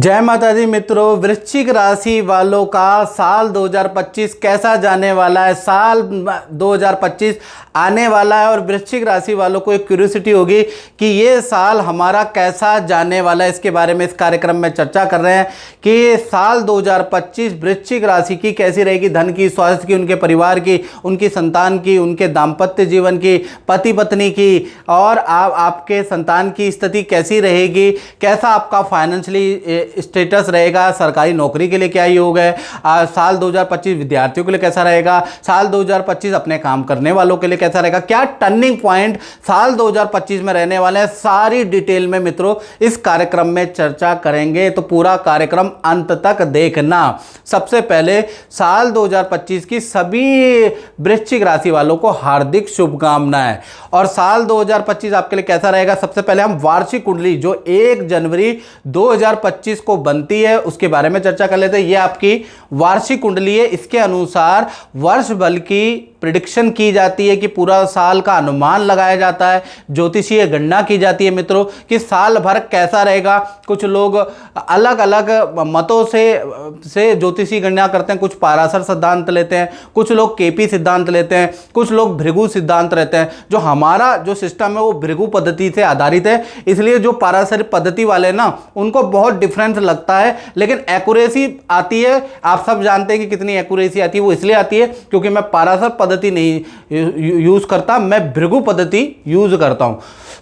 जय माता दी मित्रों, वृश्चिक राशि वालों का साल 2025 कैसा जाने वाला है। साल 2025 आने वाला है और वृश्चिक राशि वालों को एक क्यूरियोसिटी होगी कि ये साल हमारा कैसा जाने वाला है। इसके बारे में इस कार्यक्रम में चर्चा कर रहे हैं कि साल 2025 वृश्चिक राशि की कैसी रहेगी। धन की, स्वास्थ्य की, उनके परिवार की, उनकी संतान की, उनके दाम्पत्य जीवन की, पति पत्नी की और आपके संतान की स्थिति कैसी रहेगी। कैसा आपका फाइनेंशियली स्टेटस रहेगा। सरकारी नौकरी के लिए क्या योग है। साल 2025 विद्यार्थियों के लिए कैसा रहेगा। साल 2025 अपने काम करने वालों के लिए कैसा रहेगा। क्या टर्निंग पॉइंट साल 2025 में रहने वाले हैं, सारी डिटेल में मित्रों इस कार्यक्रम में चर्चा करेंगे। तो पूरा कार्यक्रम अंत तक देखना। सबसे पहले साल 2025 की सभी वृश्चिक राशि वालों को हार्दिक शुभकामनाएं। और साल 2025 आपके लिए कैसा रहेगा। सबसे पहले हम वार्षिक कुंडली जो 1 जनवरी 2025 को बनती है उसके बारे में चर्चा कर लेते हैं। यह आपकी वार्षिक कुंडली है। इसके अनुसार वर्ष भर की प्रिडिक्शन की जाती है कि पूरा साल का अनुमान लगाया जाता है, ज्योतिषीय गणना की जाती है मित्रों कि साल भर कैसा रहेगा। कुछ लोग अलग अलग मतों से ज्योतिषीय गणना करते हैं। कुछ पाराशर सिद्धांत लेते हैं, कुछ लोग केपी सिद्धांत लेते हैं, कुछ लोग भृगु सिद्धांत रहते हैं। जो हमारा जो सिस्टम है वो भृगु पद्धति से आधारित है, इसलिए जो पाराशर पद्धति वाले ना उनको बहुत डिफरेंस लगता है, लेकिन एक्यूरेसी आती है। आप सब जानते हैं कि कितनी एक्यूरेसी आती है। वो इसलिए आती है क्योंकि मैं पाराशर पद्धति नहीं यूज करता, मैं भृगु पद्धति यूज करता हूं।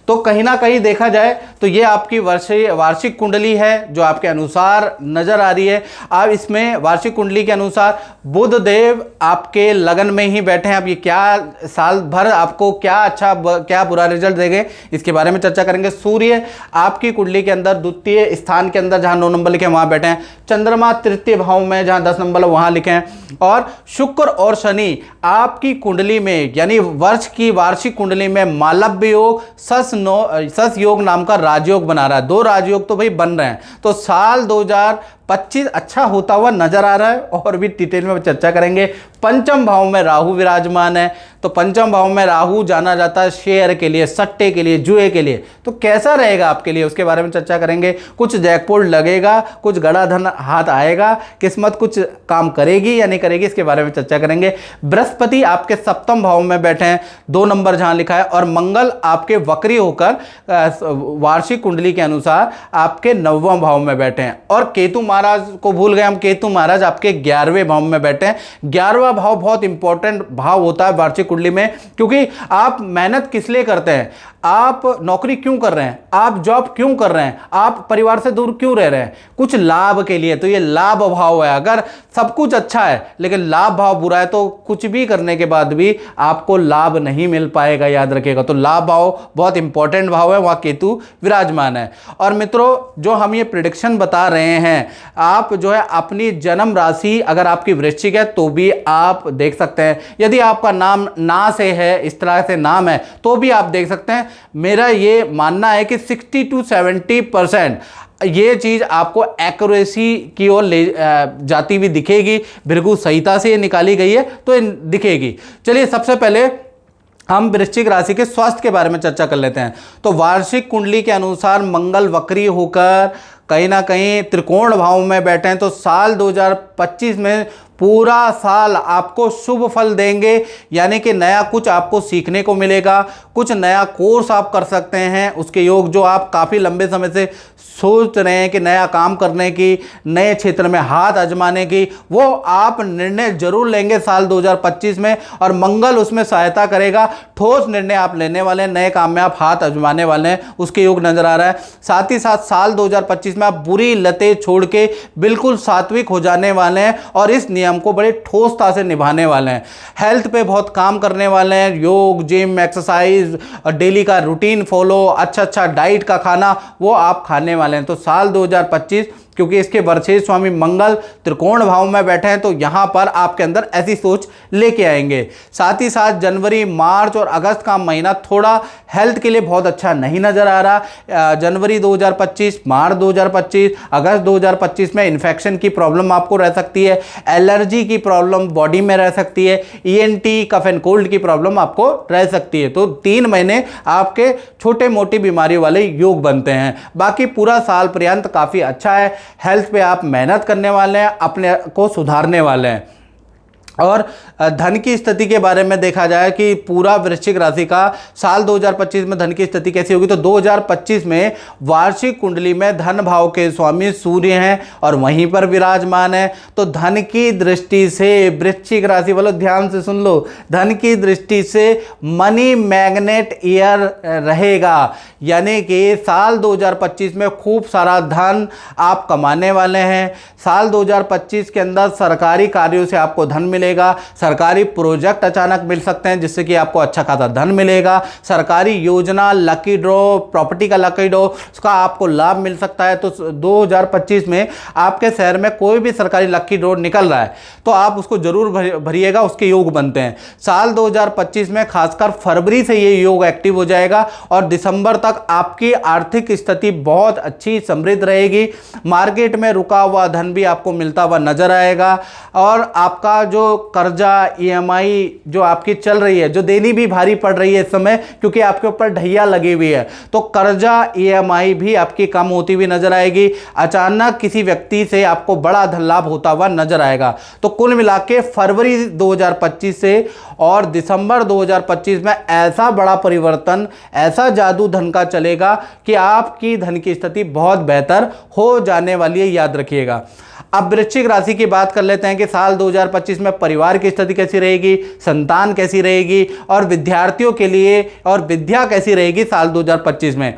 तो कहीं ना कहीं देखा जाए तो ये आपकी वार्षिक कुंडली है जो आपके अनुसार नजर आ रही है। अब इसमें वार्षिक कुंडली के अनुसार बुध देव आपके लगन में ही बैठे हैं। अब ये क्या साल भर आपको क्या अच्छा क्या बुरा रिजल्ट देंगे इसके बारे में चर्चा करेंगे। सूर्य आपकी कुंडली के अंदर द्वितीय स्थान के अंदर जहां 9 नंबर लिखे हैं वहां बैठे हैं। चंद्रमा तृतीय भाव में जहां 10 नंबर वहां लिखे हैं। और शुक्र और शनि आपकी कुंडली में यानी वर्ष की वार्षिक कुंडली में मालव्य योग, सस योग नाम का राजयोग बना रहा है। 2 राजयोग तो भाई बन रहे हैं। तो साल 2025 अच्छा होता हुआ नजर आ रहा है और भी डिटेल में चर्चा करेंगे। पंचम भाव में राहु विराजमान है। तो पंचम भाव में राहु जाना जाता है शेयर के लिए, सट्टे के लिए, जुए के लिए। तो कैसा रहेगा आपके लिए उसके बारे में चर्चा करेंगे। कुछ जैकपॉट लगेगा, कुछ गड़ा धन हाथ आएगा, किस्मत कुछ काम करेगी या नहीं करेगी इसके बारे में चर्चा करेंगे। बृहस्पति आपके सप्तम भाव में बैठे हैं, 2 नंबर जहां लिखा है। और मंगल आपके वक्री होकर वार्षिक कुंडली के अनुसार आपके 9वें भाव में बैठे हैं। और केतु महाराज को भूल गए हम, केतु महाराज आपके 11वें भाव में बैठे हैं। 11वां भाव बहुत इंपॉर्टेंट भाव होता है वार्षिक कुंडली में, क्योंकि आप मेहनत किस लिए करते हैं, आप नौकरी क्यों कर रहे हैं, आप जॉब क्यों कर रहे हैं, आप परिवार से दूर क्यों रह रहे हैं, कुछ लाभ के लिए। तो ये लाभ भाव है। अगर सब कुछ अच्छा है लेकिन लाभ भाव बुरा है तो कुछ भी करने के बाद भी आपको लाभ नहीं मिल पाएगा, याद रखिएगा। तो लाभ भाव बहुत इंपॉर्टेंट भाव है, वहां केतु विराजमान है। और मित्रों जो हम ये प्रिडिक्शन बता रहे हैं, आप जो है अपनी जन्म राशि अगर आपकी वृश्चिक है तो भी आप देख सकते हैं। यदि आपका नाम ना से है, इस तरह से नाम है तो भी आप देख सकते हैं। मेरा ये मानना है कि 60 to 70% ये चीज आपको एक्यूरेसी की ओर ले जाती हुई दिखेगी। भृगु संहिता से ये निकाली गई है तो ये दिखेगी। चलिए सबसे पहले हम वृश्चिक राशि के स्वास्थ्य के बारे में चर्चा कर लेते हैं। तो वार्षिक कुंडली के अनुसार मंगल वक्री होकर कहीं ना कहीं त्रिकोण भाव में बैठे हैं। तो साल 2025 में पूरा साल आपको शुभ फल देंगे, यानी कि नया कुछ आपको सीखने को मिलेगा, कुछ नया कोर्स आप कर सकते हैं। उसके योग जो आप काफ़ी लंबे समय से सोच रहे हैं कि नया काम करने की, नए क्षेत्र में हाथ आजमाने की, वो आप निर्णय जरूर लेंगे साल 2025 में और मंगल उसमें सहायता करेगा। ठोस निर्णय आप लेने वाले हैं, नए काम में आप हाथ आजमाने वाले हैं, उसके योग नजर आ रहा है। साथ ही साथ साल 2025 में आप बुरी लतें छोड़ के बिल्कुल सात्विक हो जाने वाले हैं और इस नियम को बड़े ठोसता से निभाने वाले हैं। हेल्थ पे बहुत काम करने वाले हैं। योग, जिम, एक्सरसाइज, डेली का रूटीन फॉलो, अच्छा डाइट का खाना वो आप खाने वाले हैं। तो साल 2025 क्योंकि इसके वर्षेश स्वामी मंगल त्रिकोण भाव में बैठे हैं तो यहां पर आपके अंदर ऐसी सोच लेके आएंगे। साथ ही साथ जनवरी, मार्च और अगस्त का महीना थोड़ा हेल्थ के लिए बहुत अच्छा नहीं नजर आ रहा। जनवरी 2025, मार्च 2025, अगस्त 2025 में इन्फेक्शन की प्रॉब्लम आपको रह सकती है, एलर्जी की प्रॉब्लम बॉडी में रह सकती है, ईएनटी कफ एंड कोल्ड की प्रॉब्लम आपको रह सकती है। तो 3 महीने आपके छोटे मोटी बीमारियों वाले योग बनते हैं। बाकी पूरा साल पर्यंत काफ़ी अच्छा है। हेल्थ पे आप मेहनत करने वाले हैं, अपने को सुधारने वाले हैं। और धन की स्थिति के बारे में देखा जाए कि पूरा वृश्चिक राशि का साल 2025 में धन की स्थिति कैसी होगी, तो 2025 में वार्षिक कुंडली में धन भाव के स्वामी सूर्य हैं और वहीं पर विराजमान है। तो धन की दृष्टि से वृश्चिक राशि वालों ध्यान से सुन लो, धन की दृष्टि से मनी मैग्नेट ईयर रहेगा, यानी कि साल 2025 में खूब सारा धन आप कमाने वाले हैं। साल 2025 के अंदर सरकारी कार्यों से आपको धन मिलेगा, सरकारी प्रोजेक्ट अचानक मिल सकते हैं जिससे कि आपको अच्छा खासा धन मिलेगा। सरकारी योजना, लकी ड्रॉ, प्रॉपर्टी का लकी ड्रॉ, उसका आपको लाभ मिल सकता है। तो 2025 में आपके शहर में कोई भी सरकारी लकी ड्रॉ निकल रहा है तो आप उसको जरूर भरिएगा, उसके योग बनते हैं। साल 2025 में खासकर फरवरी से ये योग एक्टिव हो जाएगा और दिसंबर तक आपकी आर्थिक स्थिति बहुत अच्छी समृद्ध रहेगी। मार्केट में रुका हुआ धन भी आपको मिलता हुआ नजर आएगा और आपका जो कर्जा, ईएमआई जो आपकी चल रही है, जो देनी भी भारी पड़ रही है इस समय क्योंकि आपके ऊपर ढैया लगी हुई है, तो कर्जा, ईएमआई भी आपकी कम होती हुई नजर आएगी। अचानक किसी व्यक्ति से आपको बड़ा धन लाभ होता हुआ नजर आएगा। तो कुल मिला के फरवरी 2025 से और दिसंबर 2025 में ऐसा बड़ा परिवर्तन, ऐसा जादू धन का चलेगा कि आपकी धन की स्थिति बहुत बेहतर हो जाने वाली है, याद रखिएगा। अब वृश्चिक राशि की बात कर लेते हैं कि साल 2025 में परिवार की स्थिति कैसी रहेगी, संतान कैसी रहेगी और विद्यार्थियों के लिए और विद्या कैसी रहेगी साल 2025 में।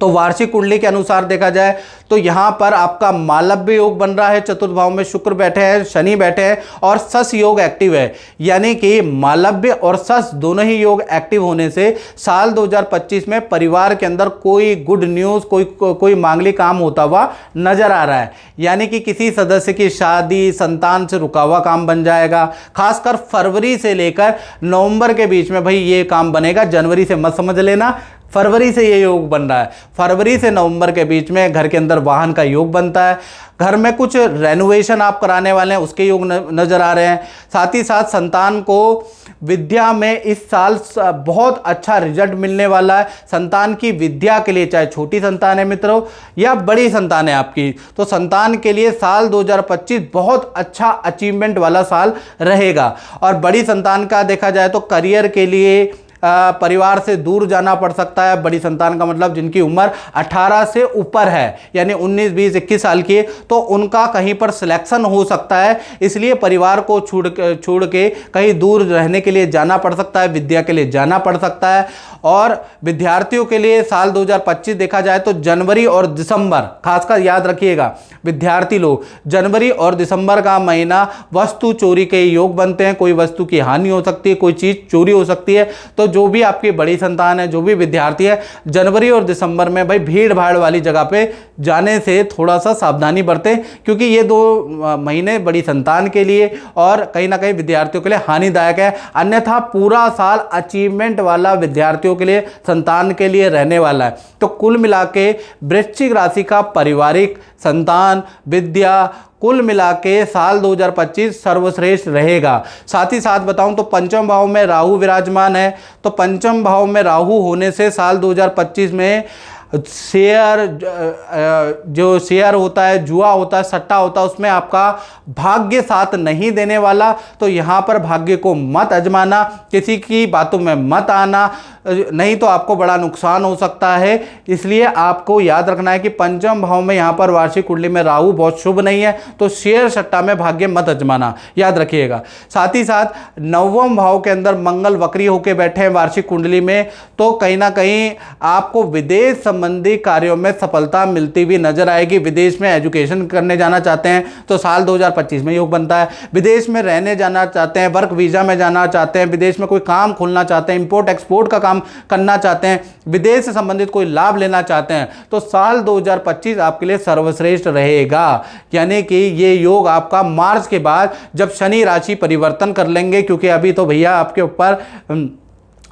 तो वार्षिक कुंडली के अनुसार देखा जाए तो यहाँ पर आपका मालव्य योग बन रहा है, चतुर्थ भाव में शुक्र बैठे हैं, शनि बैठे हैं और सस योग एक्टिव है, यानी कि मालव्य और सस दोनों ही योग एक्टिव होने से साल 2025 में परिवार के अंदर कोई गुड न्यूज़, कोई मांगलिक काम होता हुआ नजर आ रहा है, यानी कि किसी सदस्य की शादी, संतान से रुका हुआ काम बन जाएगा। खासकर फरवरी से लेकर नवंबर के बीच में भाई ये काम बनेगा, जनवरी से मत समझ लेना, फरवरी से ये योग बन रहा है। फरवरी से नवंबर के बीच में घर के अंदर वाहन का योग बनता है, घर में कुछ रेनोवेशन आप कराने वाले हैं उसके योग नजर आ रहे हैं। साथ ही साथ संतान को विद्या में इस साल बहुत अच्छा रिजल्ट मिलने वाला है। संतान की विद्या के लिए, चाहे छोटी संतान है मित्रों या बड़ी संतान है आपकी, तो संतान के लिए साल 2025 बहुत अच्छा अचीवमेंट वाला साल रहेगा। और बड़ी संतान का देखा जाए तो करियर के लिए परिवार से दूर जाना पड़ सकता है। बड़ी संतान का मतलब जिनकी उम्र 18 से ऊपर है, यानी 19, 20, 21 साल की, तो उनका कहीं पर सिलेक्शन हो सकता है, इसलिए परिवार को छोड़ के कहीं दूर रहने के लिए जाना पड़ सकता है, विद्या के लिए जाना पड़ सकता है। और विद्यार्थियों के लिए साल 2025 देखा जाए तो जनवरी और दिसंबर, खासकर याद रखिएगा विद्यार्थी लोग, जनवरी और दिसंबर का महीना वस्तु चोरी के योग बनते हैं। कोई वस्तु की हानि हो सकती है, कोई चीज़ चोरी हो सकती है। तो जो भी आपकी बड़ी संतान है, जो भी विद्यार्थी है, जनवरी और दिसंबर में भाई भीड़ भाड़ वाली जगह पे जाने से थोड़ा सा सावधानी बरतें, क्योंकि ये 2 महीने बड़ी संतान के लिए और कहीं ना कहीं विद्यार्थियों के लिए हानिदायक है। अन्यथा पूरा साल अचीवमेंट वाला विद्यार्थियों के लिए, संतान के लिए रहने वाला है। तो कुल मिला के वृश्चिक राशि का पारिवारिक, संतान, विद्या, कुल मिला के साल 2025 सर्वश्रेष्ठ रहेगा। साथ ही साथ बताऊं तो पंचम भाव में राहु विराजमान है, तो पंचम भाव में राहु होने से साल 2025 में शेयर, जो शेयर होता है, जुआ होता है, सट्टा होता है, उसमें आपका भाग्य साथ नहीं देने वाला। तो यहाँ पर भाग्य को मत आजमाना, किसी की बातों में मत आना, नहीं तो आपको बड़ा नुकसान हो सकता है। इसलिए आपको याद रखना है कि पंचम भाव में यहाँ पर वार्षिक कुंडली में राहु बहुत शुभ नहीं है, तो शेयर सट्टा में भाग्य मत आजमाना, याद रखिएगा। साथ ही साथ नवम भाव के अंदर मंगल वक्री होकर बैठे हैं वार्षिक कुंडली में, तो कहीं ना कहीं आपको विदेश संबंधी कार्यों में सफलता मिलती हुई नजर आएगी। विदेश में एजुकेशन करने जाना चाहते हैं तो साल 2025 में योग बनता है। विदेश में रहने जाना चाहते हैं, वर्क वीजा में जाना चाहते हैं, विदेश में कोई काम खोलना चाहते हैं, इंपोर्ट एक्सपोर्ट का काम करना चाहते हैं, विदेश से संबंधित कोई लाभ लेना चाहते हैं, तो साल 2025 आपके लिए सर्वश्रेष्ठ रहेगा। यानी कि ये योग आपका मार्च के बाद जब शनि राशि परिवर्तन कर लेंगे, क्योंकि अभी तो भैया आपके ऊपर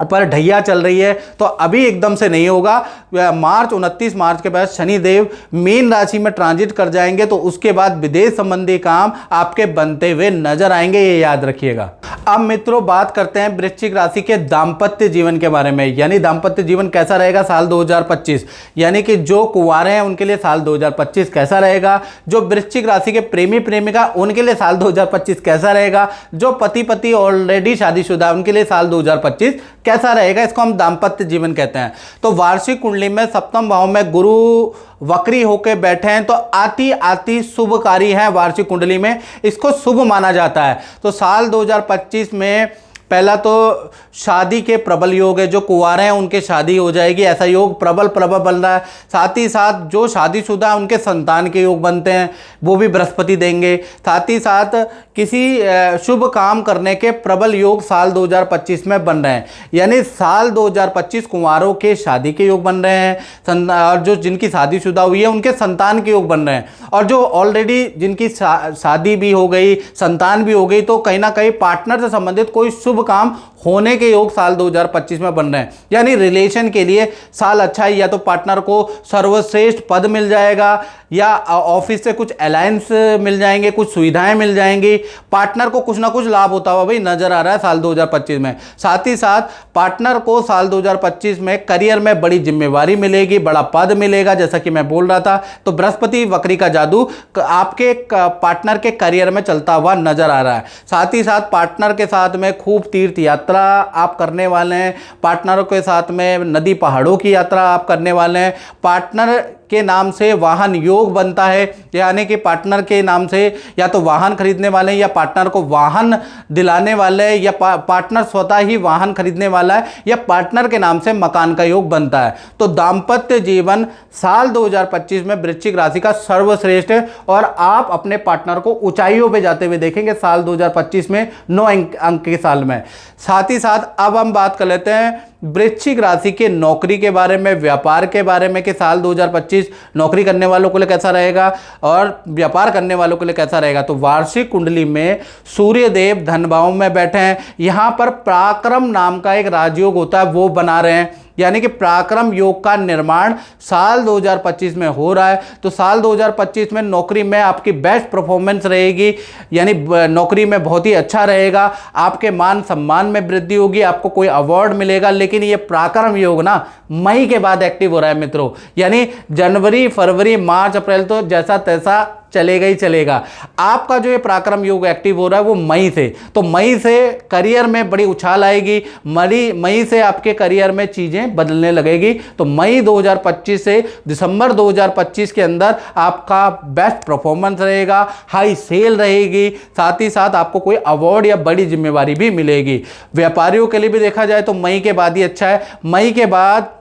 पर ढैया चल रही है, तो अभी एकदम से नहीं होगा। 29 मार्च के बाद शनिदेव मीन राशि में ट्रांजिट कर जाएंगे, तो उसके बाद विदेश संबंधी काम आपके बनते हुए नजर आएंगे, ये याद रखिएगा। अब मित्रों बात करते हैं वृश्चिक राशि के दाम्पत्य जीवन के बारे में, यानी दाम्पत्य जीवन कैसा रहेगा साल 2025, यानी कि जो कुंवारे हैं उनके लिए साल 2025 कैसा रहेगा, जो वृश्चिक राशि के प्रेमी प्रेमिका उनके लिए साल 2025 कैसा रहेगा, जो पति पति ऑलरेडी शादीशुदा उनके लिए साल 2025 कैसा रहेगा, इसको हम दाम्पत्य जीवन कहते हैं। तो वार्षिक कुंडली में सप्तम भाव में गुरु वक्री होकर बैठे हैं, तो आती आती शुभकारी है वार्षिक कुंडली में, इसको शुभ माना जाता है। तो साल 2025 में पहला तो शादी के प्रबल योग है, जो कुंवारे हैं उनके शादी हो जाएगी, ऐसा योग प्रबल प्रबल बन रहा है। साथ ही साथ जो शादीशुदा है उनके संतान के योग बनते हैं, वो भी बृहस्पति देंगे। साथ ही साथ किसी शुभ काम करने के प्रबल योग साल 2025 में बन रहे हैं, यानी साल 2025 कुंवारों के शादी के योग बन रहे हैं, और जो जिनकी शादीशुदा हुई है उनके संतान के योग बन रहे हैं, और जो ऑलरेडी जिनकी शादी भी हो गई, संतान भी हो गई, तो कहीं ना कहीं पार्टनर से संबंधित कोई शुभ काम होने के योग साल 2025 में बन रहे हैं। यानी रिलेशन के लिए साल अच्छा है, या तो पार्टनर को सर्वश्रेष्ठ पद मिल जाएगा, या ऑफिस से कुछ अलायंस मिल जाएंगे, कुछ सुविधाएं मिल जाएंगी, पार्टनर को कुछ ना कुछ लाभ होता हुआ भाई नजर आ रहा है साल 2025 में। साथ ही साथ पार्टनर को साल 2025 में करियर में बड़ी जिम्मेवारी मिलेगी, बड़ा पद मिलेगा, जैसा कि मैं बोल रहा था। तो बृहस्पति वक्री का जादू आपके पार्टनर के करियर में चलता हुआ नजर आ रहा है। साथ ही साथ पार्टनर के साथ में खूब तीर्थ यात्रा आप करने वाले हैं, पार्टनरों के साथ में नदी पहाड़ों की यात्रा आप करने वाले हैं, पार्टनर के नाम से वाहन योग बनता है, यानी कि पार्टनर के नाम से या तो वाहन खरीदने वाले हैं, या पार्टनर को वाहन दिलाने वाले हैं, या पार्टनर स्वतः ही वाहन खरीदने वाला है, या पार्टनर के नाम से मकान का योग बनता है। तो दाम्पत्य जीवन साल 2025 में वृश्चिक राशि का सर्वश्रेष्ठ है, और आप अपने पार्टनर को ऊंचाइयों पे जाते हुए देखेंगे साल 2025 में 9 अंक के साल में। साथ ही साथ अब हम बात कर लेते हैं वृश्चिक राशि के नौकरी के बारे में, व्यापार के बारे में, कि साल 2025 नौकरी करने वालों के लिए कैसा रहेगा और व्यापार करने वालों के लिए कैसा रहेगा। तो वार्षिक कुंडली में सूर्य देव धन भाव में बैठे हैं, यहां पर पराक्रम नाम का एक राजयोग होता है वो बना रहे हैं, यानी कि पराक्रम योग का निर्माण साल 2025 में हो रहा है। तो साल 2025 में नौकरी में आपकी बेस्ट परफॉर्मेंस रहेगी, यानी नौकरी में बहुत ही अच्छा रहेगा, आपके मान सम्मान में वृद्धि होगी, आपको कोई अवार्ड मिलेगा। लेकिन ये पराक्रम योग ना मई के बाद एक्टिव हो रहा है मित्रों, यानी जनवरी फरवरी मार्च अप्रैल तो जैसा तैसा चलेगा ही चलेगा। आपका जो ये पराक्रम योग एक्टिव हो रहा है वो मई से, तो मई से करियर में बड़ी उछाल आएगी, मई से आपके करियर में चीजें बदलने लगेगी। तो मई 2025 से दिसंबर 2025 के अंदर आपका बेस्ट परफॉर्मेंस रहेगा, हाई सेल रहेगी, साथ ही साथ आपको कोई अवार्ड या बड़ी जिम्मेवारी भी मिलेगी। व्यापारियों के लिए भी देखा जाए तो मई के बाद ही अच्छा है। मई के बाद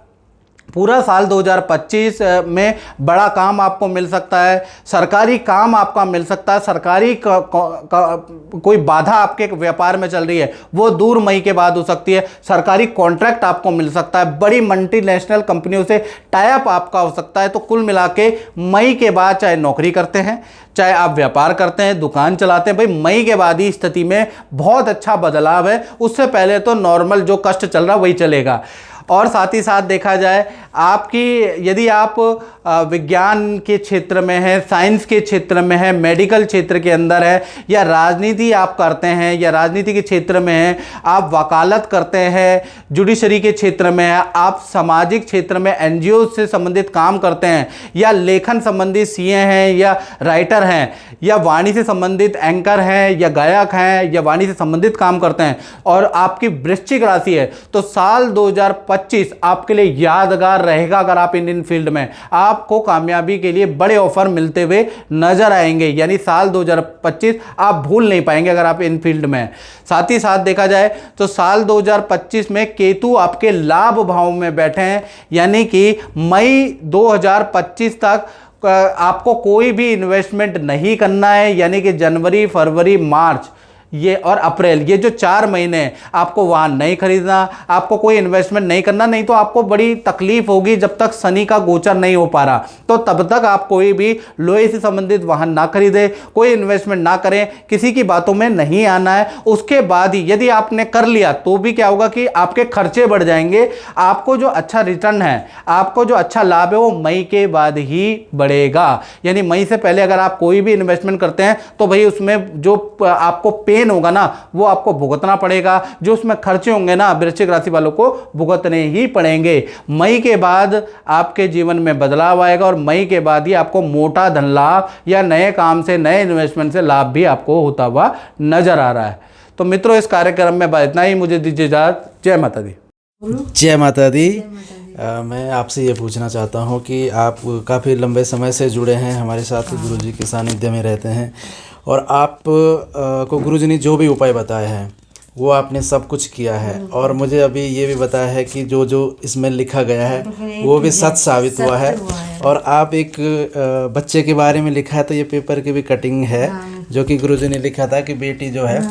पूरा साल 2025 में बड़ा काम आपको मिल सकता है, सरकारी काम आपका मिल सकता है, सरकारी कोई बाधा आपके व्यापार में चल रही है वो दूर मई के बाद हो सकती है, सरकारी कॉन्ट्रैक्ट आपको मिल सकता है, बड़ी मल्टीनेशनल कंपनियों से टाई अप आपका हो सकता है। तो कुल मिला के मई के बाद चाहे नौकरी करते हैं, चाहे आप व्यापार करते हैं, दुकान चलाते हैं, भाई मई के बाद ही स्थिति में बहुत अच्छा बदलाव है। उससे पहले तो नॉर्मल जो कष्ट चल रहा वही चलेगा। और साथ ही साथ देखा जाए आपकी, यदि आप विज्ञान के क्षेत्र में है, साइंस के क्षेत्र में है, मेडिकल क्षेत्र के अंदर है, या राजनीति आप करते हैं, या राजनीति के क्षेत्र में है, आप वकालत करते हैं, जुडिशरी के क्षेत्र में है, आप सामाजिक क्षेत्र में एनजीओ से संबंधित काम करते हैं, या लेखन संबंधित सीए हैं, या राइटर हैं, या वाणी से संबंधित एंकर हैं, या गायक हैं, या वाणी से संबंधित काम करते हैं, और आपकी वृश्चिक राशि है, तो साल 2025 आपके लिए यादगार रहेगा। अगर आप इन फील्ड में, आपको कामयाबी के लिए बड़े ऑफर मिलते हुए नजर आएंगे, यानी साल 2025 आप भूल नहीं पाएंगे अगर आप इन फील्ड में। साथ ही साथ देखा जाए तो साल 2025 में केतु आपके लाभ भाव में बैठे हैं, यानी कि मई 2025 तक आपको कोई भी इन्वेस्टमेंट नहीं करना है, यानी कि जनवरी फरवरी मार्च ये और अप्रैल, ये जो 4 महीने हैं, आपको वाहन नहीं खरीदना, आपको कोई इन्वेस्टमेंट नहीं करना, नहीं तो आपको बड़ी तकलीफ होगी जब तक शनि का गोचर नहीं हो पा रहा। तो तब तक आप कोई भी लोहे से संबंधित वाहन ना खरीदें, कोई इन्वेस्टमेंट ना करें, किसी की बातों में नहीं आना है। उसके बाद ही यदि आपने कर लिया तो भी क्या होगा कि आपके खर्चे बढ़ जाएंगे। आपको जो अच्छा रिटर्न है, आपको जो अच्छा लाभ है वो मई के बाद ही बढ़ेगा। यानी मई से पहले अगर आप कोई भी इन्वेस्टमेंट करते हैं तो भाई उसमें जो आपको पेन होगा ना वो आपको भुगतना पड़ेगा, जो उसमें खर्चे होंगे ना वृश्चिक राशि वालों को भुगतने ही पड़ेंगे। मई के बाद आपके जीवन में बदलाव आएगा और मई के बाद ही आपको मोटा धन लाभ या नए काम से, नए इन्वेस्टमेंट से लाभ भी आपको होता हुआ नजर आ रहा है। तो मित्रों, इस कार्यक्रम में बस इतना ही। मुझे दीजिए इजाजत। जय माता दी। जय माता दी। मैं आपसे ये पूछना चाहता हूँ कि आप काफ़ी लंबे समय से जुड़े हैं हमारे साथ, गुरुजी के सानिध्य में रहते हैं, और आप को गुरुजी ने जो भी उपाय बताए हैं वो आपने सब कुछ किया है, और मुझे अभी ये भी बताया है कि जो जो इसमें लिखा गया है वो भी सच साबित हुआ है। और आप एक बच्चे के बारे में लिखा है, तो ये पेपर की भी कटिंग है जो कि गुरुजी ने लिखा था कि बेटी जो है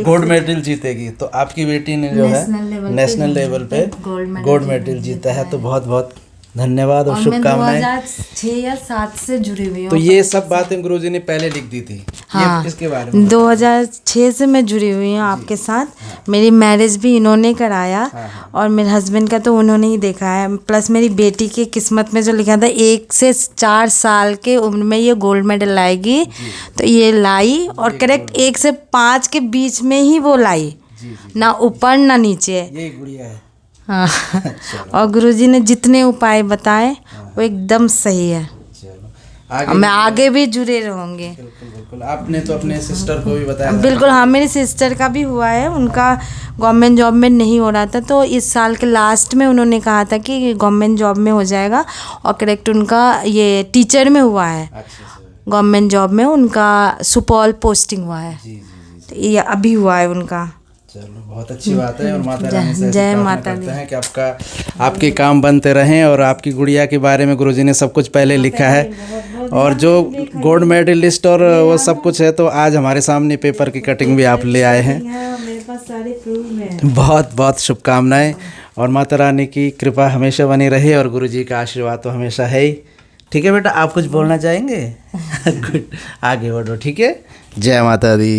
गोल्ड मेडल जीतेगी। तो आपकी बेटी ने जो है नेशनल लेवल पे गोल्ड मेडल जीता है। तो बहुत बहुत धन्यवाद और शुभकामनाएं। 2006 या 7 से जुड़ी हुई हूँ। तो ये सब बातें गुरुजी ने पहले लिख दी थी। हाँ, इसके बारे में 2006 से मैं जुड़ी हुई हूँ आपके साथ। मेरी मैरिज भी इन्होंने कराया और मेरे हस्बैंड का तो उन्होंने ही देखा है। प्लस मेरी बेटी की किस्मत में जो लिखा था 1 से 4 साल के उम्र में ये गोल्ड मेडल लाएगी, तो ये लाई, और करेक्ट 1 से 5 के बीच में ही वो लाई, ना ऊपर ना नीचे। ये गुड़िया है। हाँ और गुरुजी ने जितने उपाय बताए वो एकदम सही है। चलो मैं आगे भी जुड़े रहूँगी। बिल्कुल बिल्कुल। आपने तो अपने सिस्टर को भी बताया। बिल्कुल, हाँ, मेरी सिस्टर का भी हुआ है। उनका गवर्नमेंट जॉब में नहीं हो रहा था, तो इस साल के लास्ट में उन्होंने कहा था कि गवर्नमेंट जॉब में हो जाएगा, और करेक्ट उनका ये टीचर में हुआ है। गवर्नमेंट जॉब में उनका सुपौल पोस्टिंग हुआ है। तो ये अभी हुआ है उनका। चलो, बहुत अच्छी बात है। और माता रानी से जय प्रार्थना माता करते हैं कि आपके काम बनते रहें। और आपकी गुड़िया के बारे में गुरुजी ने सब कुछ पहले लिखा है, और जो गोल्ड मेडलिस्ट और वो सब कुछ है, तो आज हमारे सामने पेपर की कटिंग भी आप ले आए हैं। मेरे पास सारे प्रूफ हैं। बहुत बहुत शुभकामनाएं, और माता रानी की कृपा हमेशा बनी रहे, और गुरुजी का आशीर्वाद तो हमेशा है ही। ठीक है बेटा, आप कुछ बोलना चाहेंगे? गुड, आगे बढ़ो। ठीक है, जय माता दी।